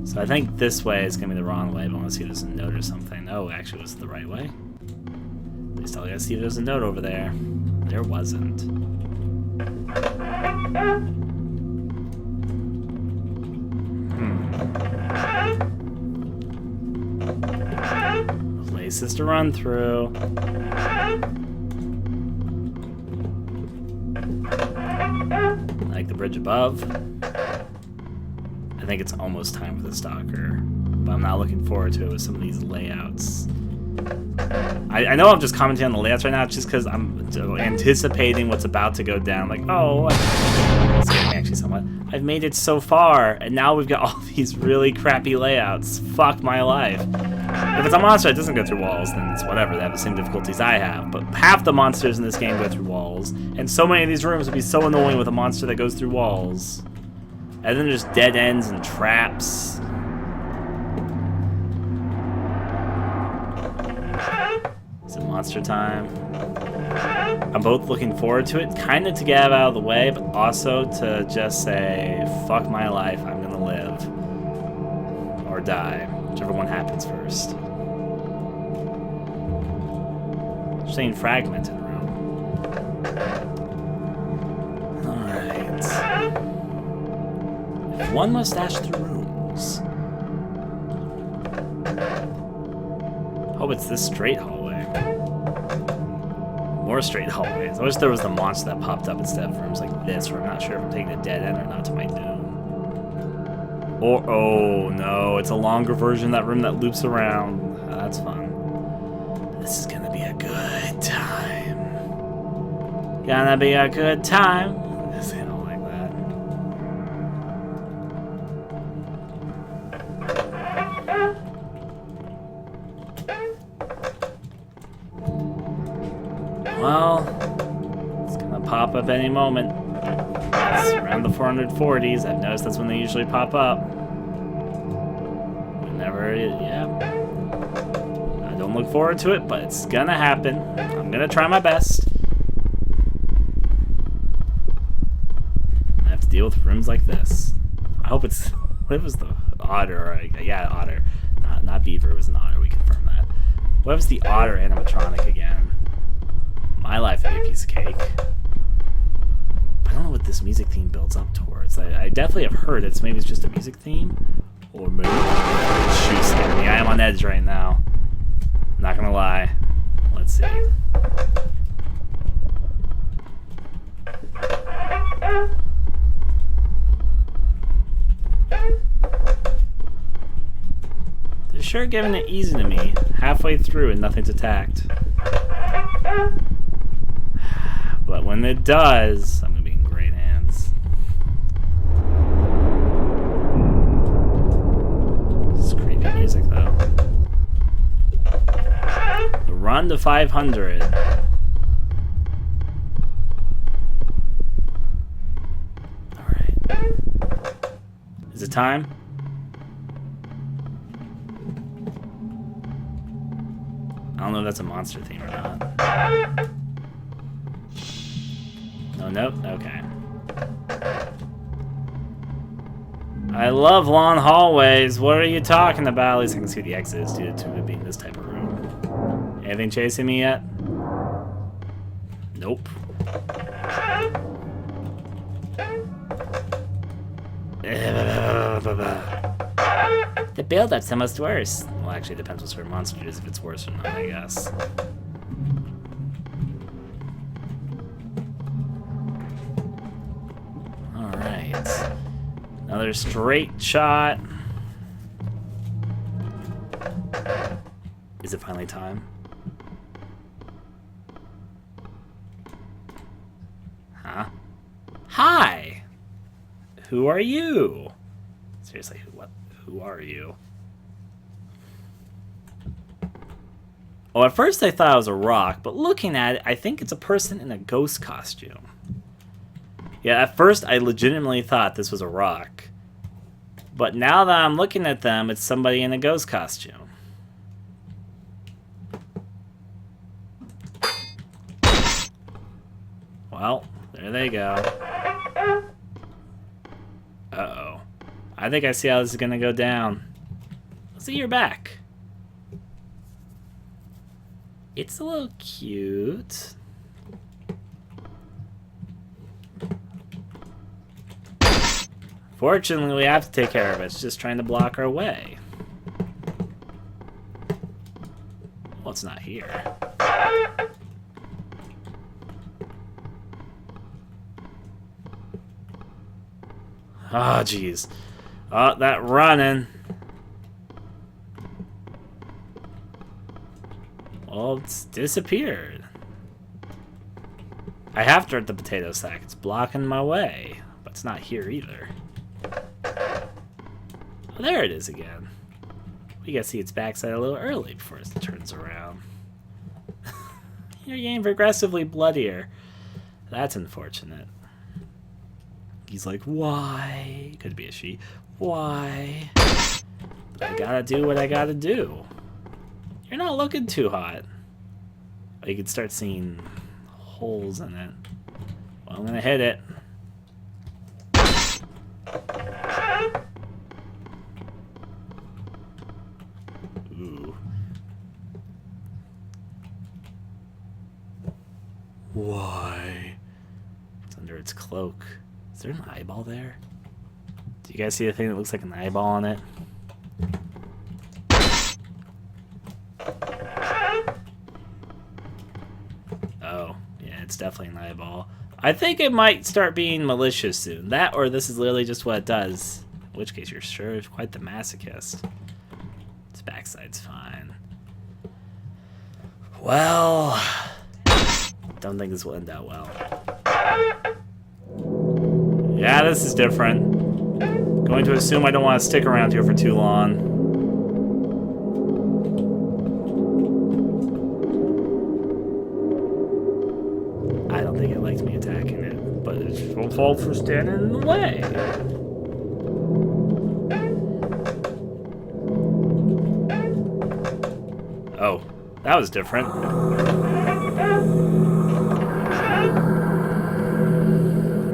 S1: So I think this way is going to be the wrong way, but I want to see if there's a note or something. Oh, actually, was it the right way? At least I gotta see if there's a note over there. There wasn't. Places to run through. Like the bridge above. I think it's almost time for the stalker, but I'm not looking forward to it with some of these layouts. I know I'm just commenting on the layouts right now just because I'm anticipating what's about to go down. Like, oh, it's scared me actually somewhat. I've made it so far, and now we've got all these really crappy layouts. Fuck my life. If it's a monster that doesn't go through walls, then it's whatever. They have the same difficulties I have. But half the monsters in this game go through walls, and so many of these rooms would be so annoying with a monster that goes through walls. And then there's dead ends and traps. Is it monster time? I'm both looking forward to it, kind of to get out of the way, but also to just say, fuck my life, I'm gonna live. Or die, whichever one happens first. Saying fragmented room. Alright. One must dash through rooms. Oh, it's this straight hallway. More straight hallways. I wish there was the monster that popped up instead of rooms like this, where I'm not sure if I'm taking a dead end or not to my doom. Or, oh no, it's a longer version of that room that loops around. That's fun. This is gonna be a good time. Gonna be a good time. I don't like that. Well, it's gonna pop up any moment. It's around the 440s. I've noticed that's when they usually pop up. Whenever, yeah. I don't look forward to it, but it's gonna happen. I'm gonna try my best. I have to deal with rooms like this. I hope it's. What was the otter? Yeah, otter. Not beaver. It was an otter. We confirmed that. What was the otter animatronic again? My life would be a piece of cake. I don't know what this music theme builds up towards. I definitely have heard it, so maybe it's just a music theme. Or maybe shoot scared me. I am on edge right now. Not gonna lie. Let's see. They're sure giving it easy to me. Halfway through and nothing's attacked. But when it does, I'm gonna be in great hands. It's creepy music though. The run to 500. Alright. Is it time? I don't know if that's a monster theme or not. Oh, nope. Okay. I love long hallways. What are you talking about? At least I can see the exits due to it being this type of room. Anything chasing me yet? Nope. The build-up's almost worse. Well, actually, it depends what sort of monster it is, if it's worse or not, I guess. Alright. Another straight shot. Is it finally time? Huh? Hi! Who are you? Seriously, who are you? Oh, at first I thought it was a rock, but looking at it, I think it's a person in a ghost costume. Yeah, at first I legitimately thought this was a rock. But now that I'm looking at them, it's somebody in a ghost costume. Well, there they go. Uh-oh. I think I see how this is gonna go down. Let's see your back. It's a little cute. Fortunately, we have to take care of it. It's just trying to block our way. Well, it's not here. Oh, jeez. Oh, that running. Well, it's disappeared. I have to hurt the potato sack. It's blocking my way. But it's not here either. Oh, there it is again. We gotta see its backside a little early before it turns around. You're getting progressively bloodier. That's unfortunate. He's like, why? Could be a she. Why? But I gotta do what I gotta do. You're not looking too hot. Oh, you could start seeing holes in it. Well, I'm gonna hit it. Ooh. Why? It's under its cloak. Is there an eyeball there? Do you guys see the thing that looks like an eyeball on it? Oh, yeah, it's definitely an eyeball. I think it might start being malicious soon. That or this is literally just what it does. In which case, you're sure quite the masochist. Its backside's fine. Well, don't think this will end out well. Yeah, this is different. Going to assume I don't want to stick around here for too long. I don't think it likes me attacking it, but it's no fault for standing in the way. Oh, that was different.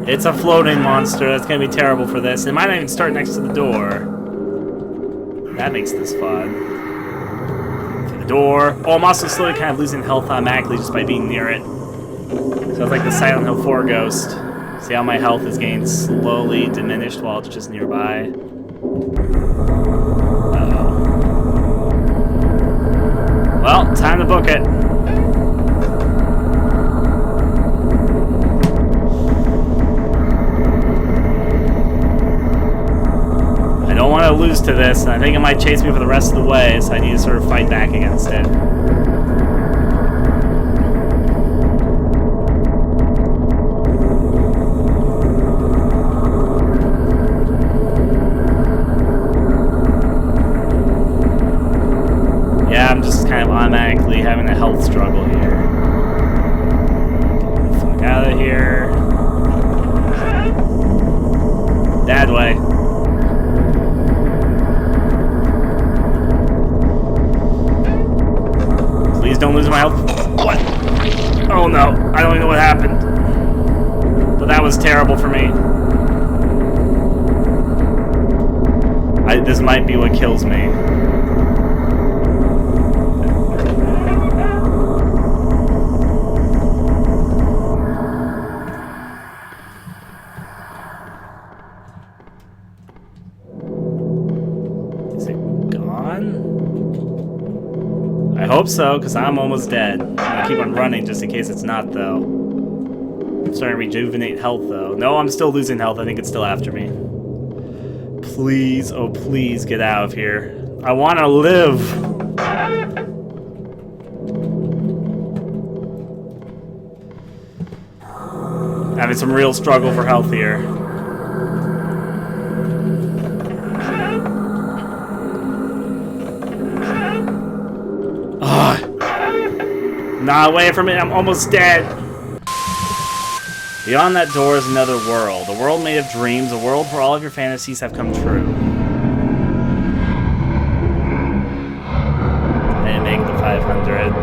S1: It's a floating monster. That's going to be terrible for this. It might not even start next to the door. That makes this fun. To the door. Oh, I'm also slowly kind of losing health automatically just by being near it. So it's like the Silent Hill 4 ghost. See how my health is getting slowly diminished while it's just nearby? Uh-oh. Well, time to book it. I don't want to lose to this, and I think it might chase me for the rest of the way, so I need to sort of fight back against it. Yeah, I'm just kind of automatically having a health struggle here. Get the fuck out of here. That way. Please don't lose my health. What? Oh no, I don't even know what happened. But that was terrible for me. This might be what kills me. Is it gone? I hope so, because I'm almost dead. I'm gonna keep on running just in case it's not, though. I'm starting to rejuvenate health, though. No, I'm still losing health. I think it's still after me. Please, oh please, get out of here. I want to live! Having some real struggle for health here. Nah, away from it, I'm almost dead. Beyond that door is another world. A world made of dreams, a world where all of your fantasies have come true. I didn't make the 500.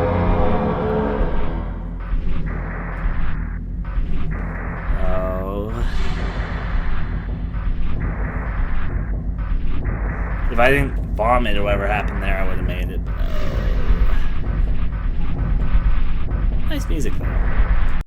S1: Oh. If I didn't vomit or whatever happened there, I would have made it. But no. Nice music, though.